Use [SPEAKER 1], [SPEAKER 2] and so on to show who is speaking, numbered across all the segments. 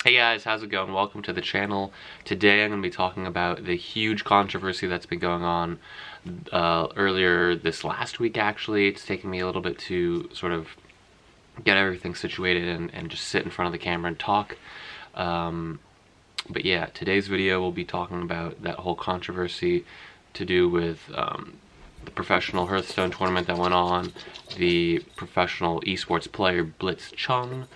[SPEAKER 1] Hey guys, how's it going? Welcome to the channel. Today I'm going to be talking about the huge controversy that's been going on earlier this last week actually. It's taken me a little bit to sort of get everything situated and just sit in front of the camera and talk. But yeah, today's video will be talking about that whole controversy to do with the professional Hearthstone tournament that went on, the professional esports player Blitzchung,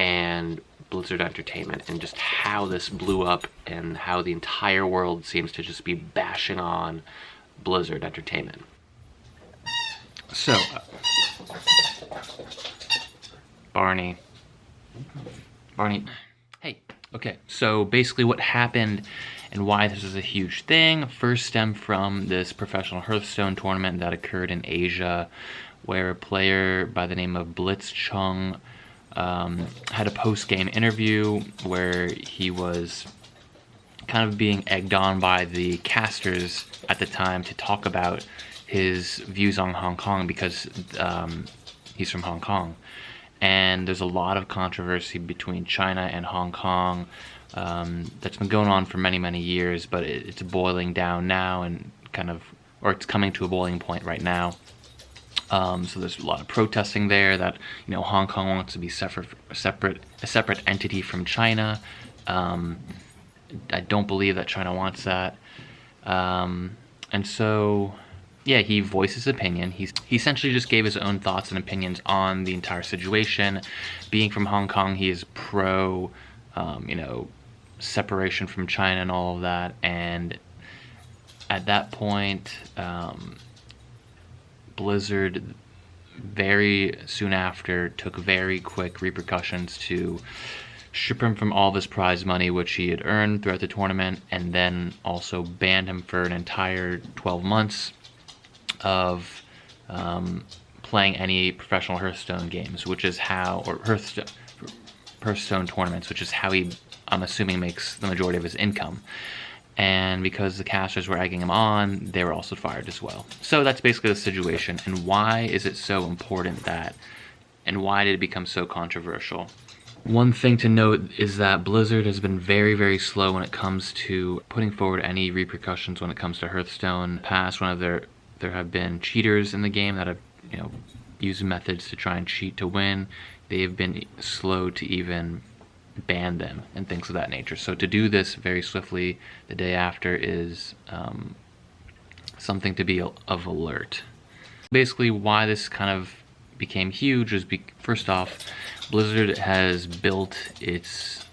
[SPEAKER 1] and Blizzard Entertainment, and just how this blew up and how the entire world seems to just be bashing on Blizzard Entertainment. So, Barney, hey, okay, so basically what happened and why this is a huge thing first stemmed from this professional Hearthstone tournament that occurred in Asia, where a player by the name of Blitzchung had a post-game interview where he was kind of being egged on by the casters at the time to talk about his views on Hong Kong because he's from Hong Kong. And there's a lot of controversy between China and Hong Kong that's been going on for many years, but it's boiling down now and it's coming to a boiling point right now. So there's a lot of protesting there that, you know, Hong Kong wants to be a separate entity from China. I don't believe that China wants that. And so, yeah, he voiced his opinion. He essentially just gave his own thoughts and opinions on the entire situation. Being from Hong Kong, he is pro, separation from China and all of that. And at that point, Blizzard very soon after took very quick repercussions to strip him from all of his prize money which he had earned throughout the tournament, and then also banned him for an entire 12 months of playing any professional Hearthstone games, which is how, or Hearthstone tournaments, which is how he, I'm assuming, makes the majority of his income. And because the casters were egging him on, they were also fired as well. So that's basically the situation. And why is it so important and why did it become so controversial? One thing to note is that Blizzard has been very slow when it comes to putting forward any repercussions when it comes to Hearthstone. In the past, there have been cheaters in the game that have, used methods to try and cheat to win. They have been slow to even ban them and things of that nature. So to do this very swiftly the day after is something to be of alert. Basically, why this kind of became huge is first off, Blizzard has built its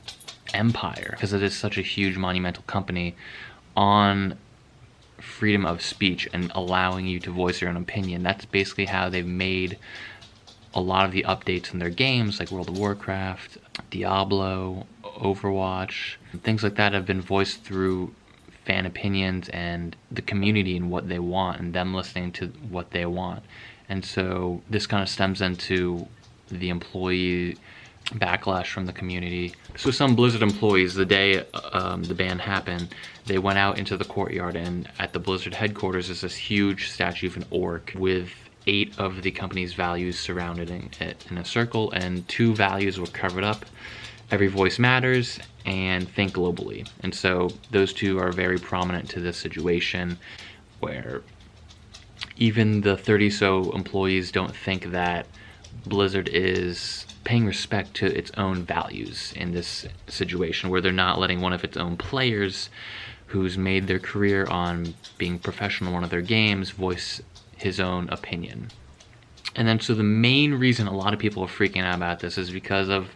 [SPEAKER 1] empire, because it is such a huge monumental company, on freedom of speech and allowing you to voice your own opinion. That's basically how they've made a lot of the updates in their games, like World of Warcraft, Diablo, Overwatch, things like that have been voiced through fan opinions and the community and what they want, and them listening to what they want. And so this kind of stems into the employee backlash from the community. So some Blizzard employees, the day the ban happened, they went out into the courtyard, and at the Blizzard headquarters is this huge statue of an orc with 8 of the company's values surrounding it in a circle, and 2 values were covered up: every voice matters and think globally. And so those 2 are very prominent to this situation, where even the 30 so employees don't think that Blizzard is paying respect to its own values in this situation, where they're not letting one of its own players who's made their career on being professional in one of their games voice his own opinion. And then so the main reason a lot of people are freaking out about this is because of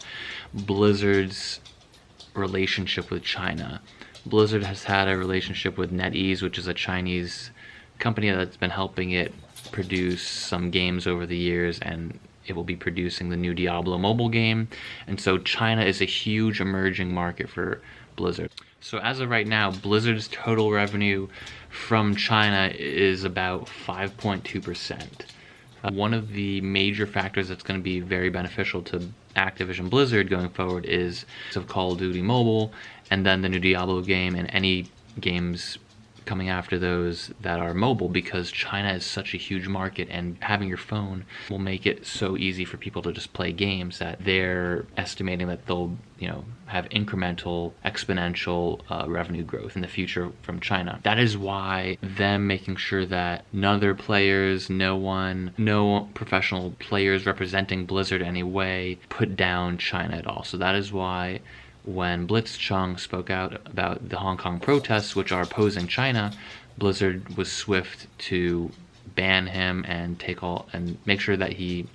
[SPEAKER 1] Blizzard's relationship with China. Blizzard has had a relationship with NetEase, which is a Chinese company that's been helping it produce some games over the years, and it will be producing the new Diablo mobile game. And so China is a huge emerging market for Blizzard. So as of right now, Blizzard's total revenue from China is about 5.2%. One of the major factors that's going to be very beneficial to Activision Blizzard going forward is of Call of Duty Mobile, and then the new Diablo game, and any games coming after those that are mobile, because China is such a huge market, and having your phone will make it so easy for people to just play games that they're estimating that they'll, have incremental, exponential revenue growth in the future from China. That is why them making sure that none of their players, no professional players representing Blizzard in any way put down China at all. So that is why when Blitzchung spoke out about the Hong Kong protests, which are opposing China, Blizzard was swift to ban him and make sure that he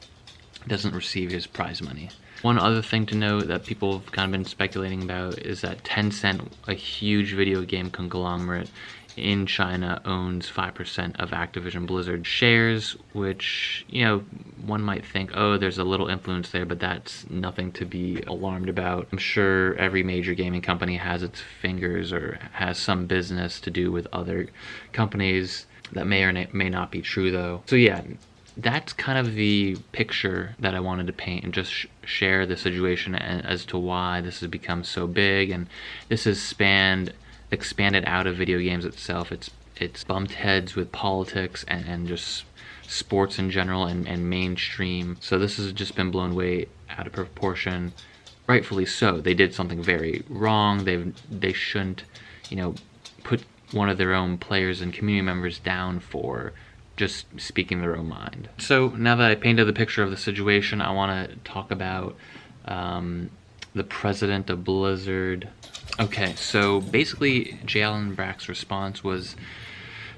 [SPEAKER 1] doesn't receive his prize money. One other thing to note that people have kind of been speculating about is that Tencent, a huge video game conglomerate in China, owns 5% of Activision Blizzard shares, which, one might think, oh, there's a little influence there, but that's nothing to be alarmed about. I'm sure every major gaming company has its fingers or has some business to do with other companies. That may or may not be true, though. So yeah, that's kind of the picture that I wanted to paint, and just share the situation as to why this has become so big, and this has expanded out of video games itself. It's bumped heads with politics and just sports in general and mainstream. So this has just been blown way out of proportion, rightfully so. They did something very wrong. They shouldn't, put one of their own players and community members down for just speaking their own mind. So now that I painted the picture of the situation, I want to talk about the president of Blizzard. Okay, so basically J. Allen Brack's response was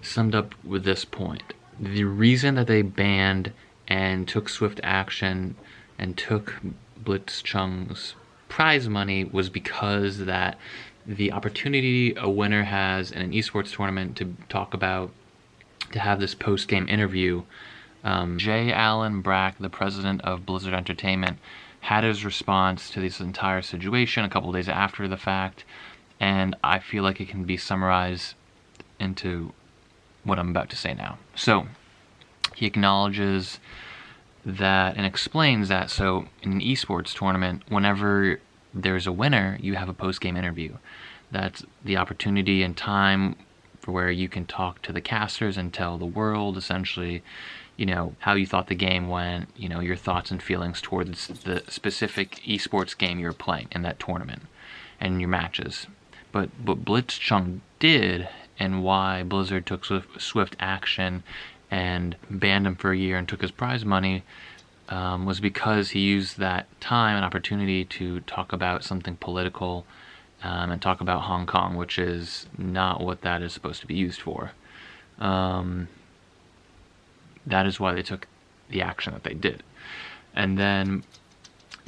[SPEAKER 1] summed up with this point. The reason that they banned and took swift action and took Blitzchung's prize money was because that the opportunity a winner has in an esports tournament to have this post-game interview. J. Allen Brack, the president of Blizzard Entertainment, had his response to this entire situation a couple days after the fact, and I feel like it can be summarized into what I'm about to say now. So he acknowledges that and explains that, so in an esports tournament, whenever there's a winner, you have a post-game interview. That's the opportunity and time for where you can talk to the casters and tell the world essentially, how you thought the game went, your thoughts and feelings towards the specific esports game you're playing in that tournament and your matches. But what Blitzchung did, and why Blizzard took swift action and banned him for a year and took his prize money, was because he used that time and opportunity to talk about something political, and talk about Hong Kong, which is not what that is supposed to be used for. That is why they took the action that they did. And then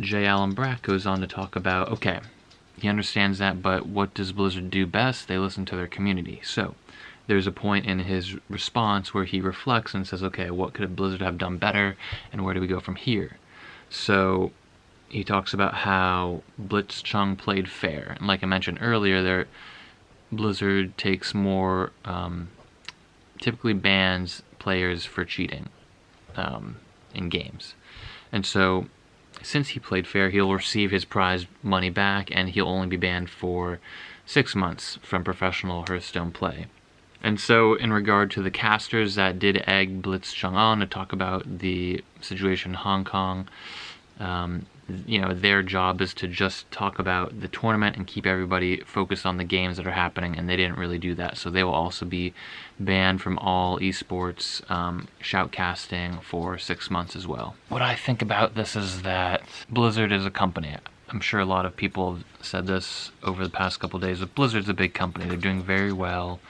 [SPEAKER 1] J. Allen Brack goes on to talk about, okay, he understands that, but what does Blizzard do best? They listen to their community. So there's a point in his response where he reflects and says, okay, what could Blizzard have done better, and where do we go from here? So he talks about how Blitzchung played fair. And like I mentioned earlier, Blizzard takes more, typically bans players for cheating in games. And so since he played fair, he'll receive his prize money back, and he'll only be banned for 6 months from professional Hearthstone play. And so in regard to the casters that did egg Blitzchung on to talk about the situation in Hong Kong, their job is to just talk about the tournament and keep everybody focused on the games that are happening, and they didn't really do that. So they will also be banned from all esports shoutcasting for 6 months as well. What I think about this is that Blizzard is a company. I'm sure a lot of people have said this over the past couple of days, but Blizzard's a big company. They're doing very well,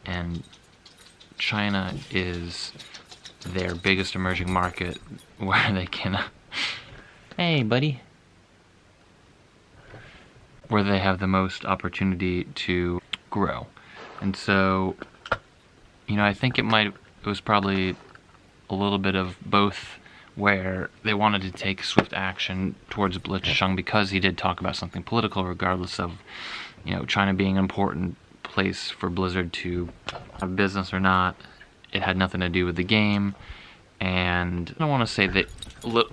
[SPEAKER 1] and China is their biggest emerging market where they can... Hey, buddy. Where they have the most opportunity to grow. And so, I think it was probably a little bit of both, where they wanted to take swift action towards Blitzchung because he did talk about something political, regardless of, China being an important place for Blizzard to have business or not. It had nothing to do with the game. And I want to say that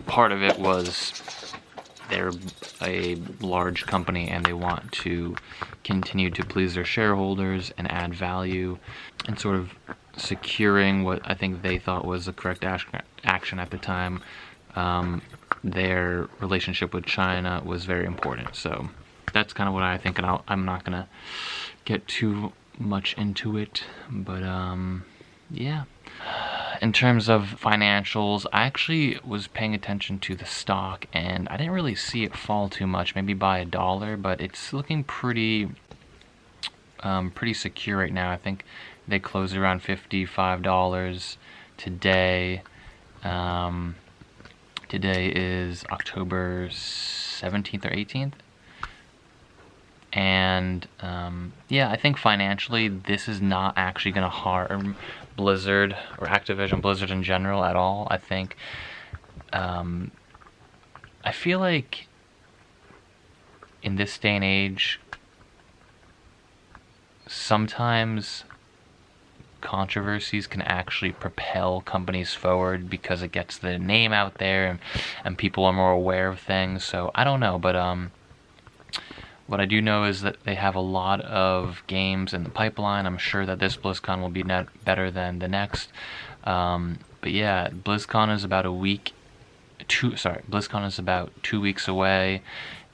[SPEAKER 1] part of it was they're a large company and they want to continue to please their shareholders and add value, and sort of securing what I think they thought was the correct action at the time. Their relationship with China was very important. So that's kind of what I think, and I'm not gonna get too much into it, but yeah. In terms of financials, I actually was paying attention to the stock and I didn't really see it fall too much, maybe by $1, but it's looking pretty secure right now. I think they closed around $55 today. Today is October 17th or 18th. And yeah, I think financially this is not actually going to harm Blizzard or Activision Blizzard in general at all. I think I feel like in this day and age, sometimes controversies can actually propel companies forward because it gets the name out there and people are more aware of things. So I don't know, but what I do know is that they have a lot of games in the pipeline. I'm sure that this BlizzCon will be better than the next. But yeah, BlizzCon is about BlizzCon is about 2 weeks away,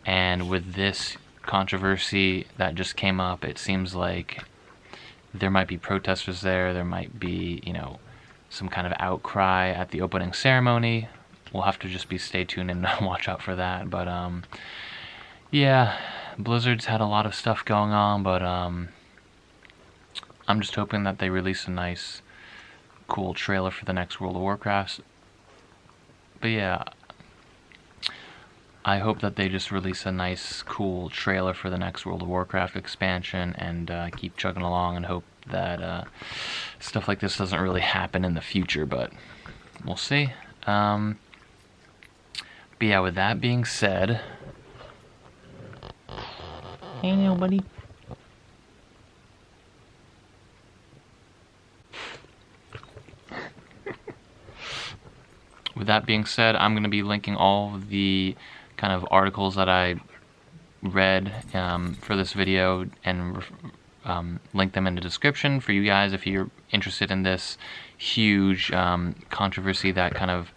[SPEAKER 1] and with this controversy that just came up, it seems like there might be protesters there. There might be, some kind of outcry at the opening ceremony. We'll have to just stay tuned and watch out for that. But yeah, Blizzard's had a lot of stuff going on, but I'm just hoping that they release a nice, cool trailer for the next World of Warcraft. But yeah, I hope that they just release a nice, cool trailer for the next World of Warcraft expansion and keep chugging along and hope that stuff like this doesn't really happen in the future, but we'll see. But yeah, with that being said... Hey now, buddy. With that being said, I'm going to be linking all of the kind of articles that I read for this video and link them in the description for you guys if you're interested in this huge controversy that kind of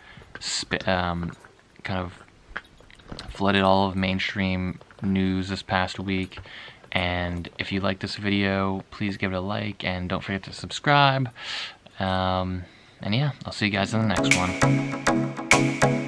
[SPEAKER 1] flooded all of mainstream news this past week. And if you like this video, please give it a like and don't forget to subscribe. And yeah, I'll see you guys in the next one.